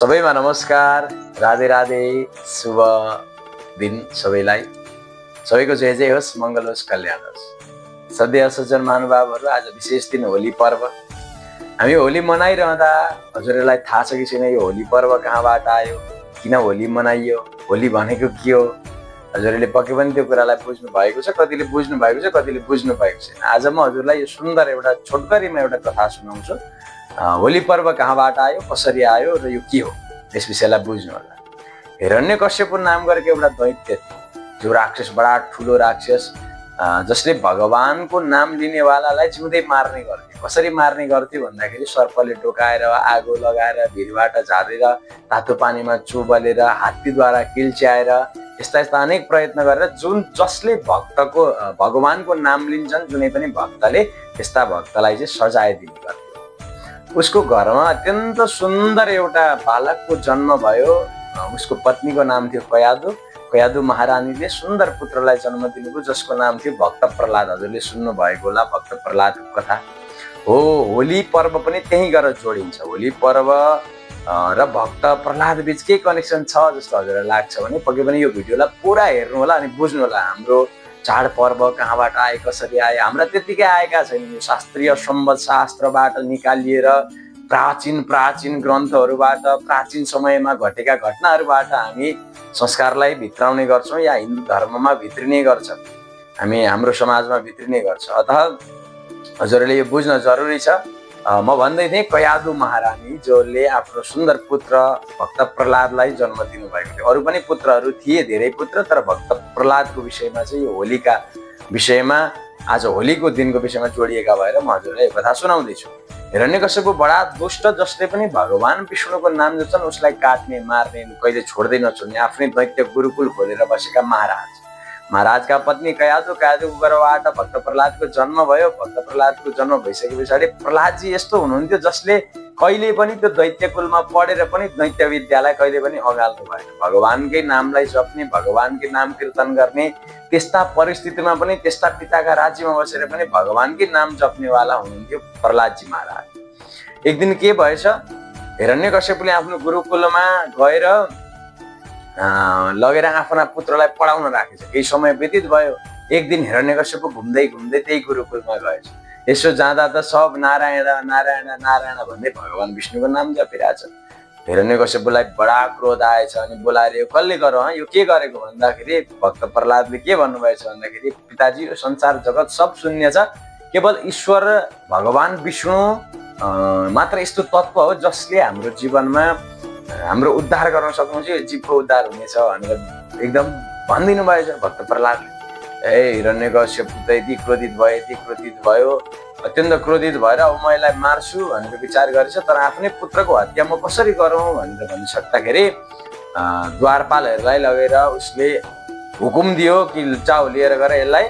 सबैमा नमस्कार, राधे राधे, शुभ दिन सबैलाई। सबैको जय जय होस्, मङ्गल होस्, कल्याण होस्। सधैँ सज्जन महानुभावहरू, आज विशेष दिन होली पर्व। हामी होली मनाइरहँदा हजुरहरूलाई थाहा छ कि छैन यो होली पर्व कहाँबाट आयो, किन होली मनाइयो, होली भनेको के हो? हजुरहरूले पक्कै पनि त्यो कुरालाई बुझ्नु भएको छ, कतिले बुझ्नु भएको छ, कतिले बुझ्नु भएको छैन। आज म हजुरलाई यो सुन्दर एउटा छोटकरीमा एउटा कथा सुनाउँछु। होली पर्व कहाँबाट आयो, कसरी आयो र यो के हो, त्यस विषयलाई बुझ्नु होला। हिरण्यकश्यप नाम गरेको एउटा दैत्य थियो, जो राक्षस, बडा ठुलो राक्षस, जसले भगवानको नाम लिनेवालालाई जिउँदै मार्ने गर्थ्यो। कसरी मार्ने गर्थ्यो भन्दाखेरि सर्पले टोकाएर, आगो लगाएर, भिरबाट झारेर, तातो पानीमा चुबलेर, हात्तीद्वारा किल्च्याएर, यस्ता यस्ता अनेक प्रयत्न गरेर जसले भगवानको नाम लिन्छन्, जुनै पनि भक्तले, त्यस्ता भक्तलाई चाहिँ सजाय दिने गर्थ्यो। उसको घरमा अत्यन्त सुन्दर एउटा बालकको जन्म भयो। उसको पत्नीको नाम थियो कयादु। कयादु महारानीले सुन्दर पुत्रलाई जन्म दिनुभयो, जसको नाम थियो भक्त प्रहलाद। हजुरले सुन्नु भएको होला भक्त प्रहलादको कथा हो। होली पर्व पनि त्यही गरेर जोडिन्छ। होली पर्व र भक्त प्रहलाद बीच के कनेक्सन छ जस्तो हजुरलाई लाग्छ भने पक्कै पनि यो भिडियोलाई पुरा हेर्नु होला अनि बुझ्नु होला। हाम्रो चाडपर्व कहाँबाट आए, कसरी आए, हाम्रा त्यतिकै आएका छैनन्। यो शास्त्रीय सम्बन्ध शास्त्रबाट निकालिएर, प्राचीन ग्रन्थहरूबाट, प्राचीन समयमा घटेका घटनाहरूबाट हामी संस्कारलाई भित्राउने गर्छौँ या हिन्दू धर्ममा भित्रिने गर्छ, हामी हाम्रो समाजमा भित्रिने गर्छ। अतः हजुरहरूले यो बुझ्न जरुरी छ। म भन्दै थिएँ कयादु महारानी, जसले आफ्नो सुन्दर पुत्र भक्त प्रहलादलाई जन्म दिनुभएको थियो। अरू पनि पुत्रहरू थिए, धेरै पुत्र, तर भक्त प्रहलादको विषयमा चाहिँ यो होलीका विषयमा, आज होलीको दिनको विषयमा जोडिएका भएर म हजुरलाई यो कथा सुनाउँदैछु। हिरण्यकश्यप बडा दुष्ट, जसले पनि भगवान विष्णुको नाम जप्छन् उसलाई काट्ने, मार्ने, कहिले छोड्दै नछोड्ने, आफ्नै दैत्य गुरुकुल खोलेर बसेका महाराजका पत्नी कयादुको गर्भबाट भक्त प्रहलादको जन्म भयो। भक्त प्रहलादको जन्म भइसके पछाडि प्रहलादजी यस्तो हुनुहुन्थ्यो जसले कहिले पनि त्यो दैत्य कुलमा पढेर पनि दैत्य विद्यालाई कहिले पनि अँगाल्नु भएन। भगवानकै नामलाई जप्ने, भगवानकै नाम कीर्तन गर्ने, त्यस्ता परिस्थितिमा पनि, त्यस्ता पिताका राज्यमा बसेर पनि भगवानकै नाम जप्नेवाला हुनुहुन्थ्यो प्रहलादजी महाराज। एक दिन के भएछ, हिरण्यकश्यपले आफ्नो गुरुकुलमा गएर लगेर आफ्ना पुत्रलाई पढाउन राखेछ। केही समय व्यतीत भयो। एक दिन हिरण्यकश्यप घुम्दै त्यही गुरुकुलमा गएछ। यसो जाँदा त सब नारायण नारायण नारायण भन्दै भगवान विष्णुको नाम जपिरहेछ। हिरण्यकश्यपलाई बडा क्रोध आएछ अनि बोलाएर यो कसले गर्यो, यो के गरेको भन्दाखेरि भक्त प्रहलादले के भन्नुभएछ भन्दाखेरि, पिताजी यो संसार जगत सब शून्य छ, केवल ईश्वर भगवान विष्णु मात्र यस्तो तत्त्व हो जसले हाम्रो जीवनमा हाम्रो उद्धार गर्न सक्नुहुन्छ, यो जीवको उद्धार हुनेछ भनेर एकदम भनिदिनु भएछ भक्त प्रहलादले। हिरण्यकश्यप त यति क्रोधित भयो, अत्यन्त क्रोधित भएर अब म यसलाई मार्छु भनेर विचार गरेछ। तर आफ्नै पुत्रको हत्या म कसरी गरौँ भनेर भनिसक्दाखेरि द्वारपालहरूलाई लगेर उसले हुकुम दियो कि जाऊ लिएर गएर यसलाई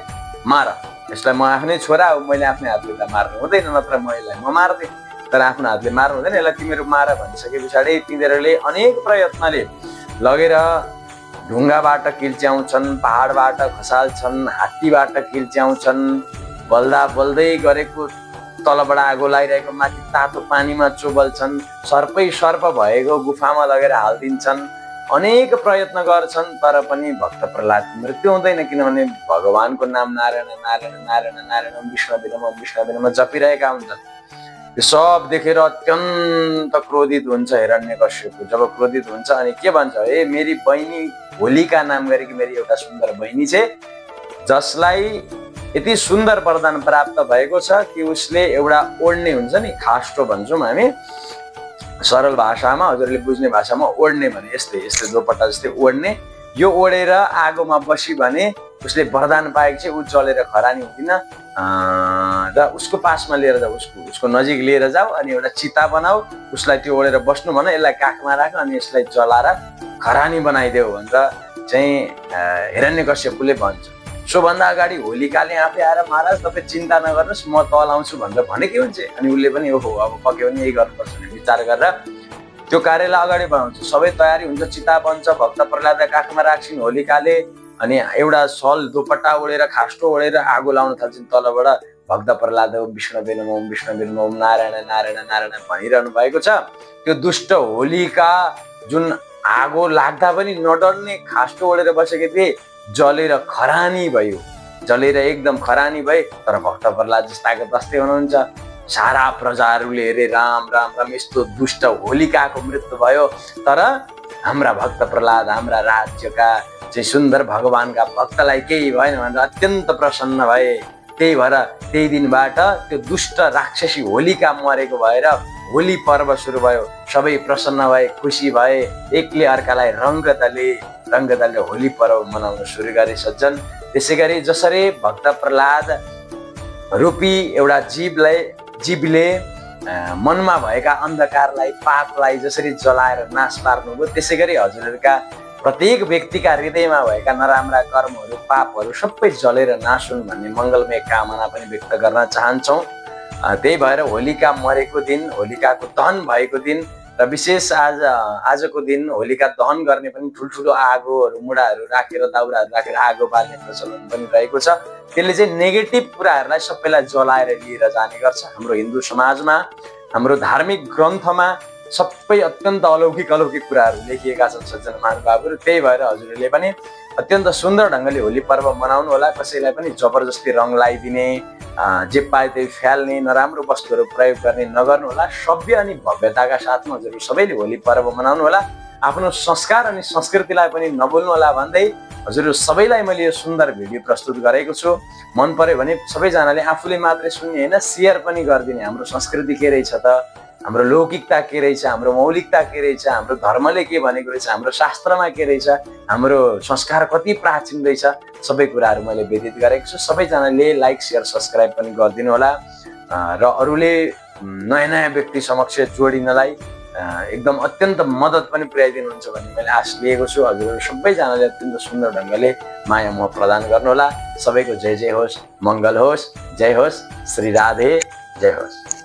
मार, यसलाई म आफ्नै छोरा हो, मैले आफ्नै हातले यसलाई मार्नु हुँदैन, नत्र म यसलाई मार्दिएँ, तर आफ्नो हातले मार्नु हुँदैन, यसलाई तिमीहरू मार भनिसके पछाडि तिनीहरूले अनेक प्रयत्नले लगेर ढुङ्गाबाट किल्च्याउँछन्, पहाडबाट खसाल्छन्, हात्तीबाट किल्च्याउँछन्, बल्दै गरेको तलबाट आगो लागिरहेको माथि तातो पानीमा चुबल्छन्, सर्प भएको गुफामा लगेर हालिदिन्छन्, अनेक प्रयत्न गर्छन्, तर पनि भक्त प्रहलादको मृत्यु हुँदैन। किनभने भगवानको नाम नारायण नारायण नारायण नारायण विष्णुमा जपिरहेका हुन्छन्। यो सब देखेर अत्यन्त क्रोधित हुन्छ हिरण्यकश्यप। जब क्रोधित हुन्छ अनि के भन्छ, मेरी बहिनी होलीका नाम गरेकी मेरी एउटा सुन्दर बहिनी छ, जसलाई यति सुन्दर वरदान प्राप्त भएको छ कि उसले एउटा ओढ्ने हुन्छ नि, खास्टो भन्छौँ हामी सरल भाषामा, हजुरले बुझ्ने भाषामा ओढ्ने भने यस्तै दोपट्टा जस्तै ओढ्ने, यो ओढेर आगोमा बसी भने उसले वरदान पाएको चाहिँ ऊ जलेर खरानी हुँदैन र उसको पासमा लिएर जाऊ, उसको नजिक लिएर जाऊ अनि एउटा चिता बनाऊ, उसलाई त्यो ओढेर बस्नु भन, यसलाई काखमा राख अनि यसलाई जलाएर खरानी बनाइदेऊ भनेर चाहिँ हिरण्यकश्यपले भन्छ। सोभन्दा अगाडि होलिकाले आफै आएर, महाराज तपाईँ चिन्ता नगर्नुहोस् म तल आउँछु भनेर भनेकै हुन्छ। अनि उसले पनि ओहो अब पक्कै पनि यही गर्नुपर्छ भने विचार गरेर त्यो कार्यलाई अगाडि बढाउँछ। सबै तयारी हुन्छ, चिता बन्छ, भक्त प्रहलादलाई काखमा राख्छिन् होलिकाले, अनि एउटा सल दोपट्टा ओढेर खास्टो ओढेर आगो लाउन थाल्छन् तलबाट। भक्त प्रहलाद विष्णुवे नमः विष्णुवे नमः नारायण नारायण नारायण भनिरहनु भएको छ। त्यो दुष्ट होलीका जुन आगो लाग्दा पनि नडर्ने खास्टो ओढेर बसेको थिए जलेर खरानी भयो, जलेर एकदम खरानी भए। तर भक्त प्रहलाद जस्ताको तस्तै हुनुहुन्छ। सारा प्रजाहरूले हेरे राम राम राम यस्तो दुष्ट होलिकाको मृत्यु भयो। तर हाम्रा भक्त प्रहलाद हाम्रा राज्यका चाहिँ सुन्दर भगवानका भक्तलाई केही भएन भनेर अत्यन्त प्रसन्न भए। त्यही भएर त्यही दिनबाट त्यो दुष्ट राक्षसी होलिका मरेको भएर होली पर्व सुरु भयो। सबै प्रसन्न भए, खुसी भए, एकले अर्कालाई रङ्ग दले होली पर्व मनाउन सुरु गरे सज्जन। त्यसै गरी जसरी भक्त प्रहलाद रूपी एउटा जीवले मनमा भएका अन्धकारलाई पापलाई जसरी जलाएर नाश पार्नुभयो, त्यसै गरी हजुरहरूका प्रत्येक व्यक्तिका हृदयमा भएका नराम्रा कर्महरू पापहरू सबै जलेर नाश हुन् भन्ने मङ्गलमय कामना पनि व्यक्त गर्न चाहन्छौँ। त्यही भएर होलिका मरेको दिन, होलिकाको दहन भएको दिन र विशेष आजको दिन होलिका दहन गर्ने पनि ठुल्ठुलो आगोहरू मुढाहरू राखेर दाउराहरू राखेर आगो बाल्ने प्रचलन पनि रहेको छ। त्यसले चाहिँ नेगेटिभ कुराहरूलाई सबैलाई जलाएर लिएर जाने गर्छ। हाम्रो हिन्दू समाजमा, हाम्रो धार्मिक ग्रन्थमा सबै अत्यन्त अलौकिक कुराहरू लेखिएका छन् सज्जन महानुभावहरू। त्यही भएर हजुरहरूले पनि अत्यन्त सुन्दर ढङ्गले होली पर्व मनाउनु होला। कसैलाई पनि जबरजस्ती रङ लगाइदिने, जे पाए त्यही फ्याल्ने, नराम्रो वस्तुहरू प्रयोग गर्ने नगर्नु होला। सभ्य अनि भव्यताका साथमा हजुरहरू सबैले होली पर्व मनाउनु होला। आफ्नो संस्कार अनि संस्कृतिलाई पनि नभुल्नु होला भन्दै हजुरहरू सबैलाई मैले यो सुन्दर भिडियो प्रस्तुत गरेको छु। मन पर्यो भने सबैजनाले आफूले मात्रै सुन्ने होइन, सेयर पनि गरिदिने। हाम्रो संस्कृति के रहेछ त, हाम्रो लौकिकता के रहेछ, हाम्रो मौलिकता के रहेछ, हाम्रो धर्मले के भनेको रहेछ, हाम्रो शास्त्रमा के रहेछ, हाम्रो संस्कार कति प्राचीन रहेछ, सबै कुराहरू मैले व्यतीत गरेको छु। सबैजनाले लाइक सेयर सब्सक्राइब पनि गरिदिनु होला र अरूले नयाँ नयाँ व्यक्ति समक्ष जोडिनलाई एकदम अत्यन्त मद्दत पनि पुर्याइदिनुहुन्छ भन्ने मैले आश लिएको छु। हजुरहरू सबैजनाले अत्यन्त सुन्दर ढङ्गले माया मोह प्रदान गर्नुहोला। सबैको जय जय होस्, मङ्गल होस्, जय होस्, श्री राधे, जय होस्।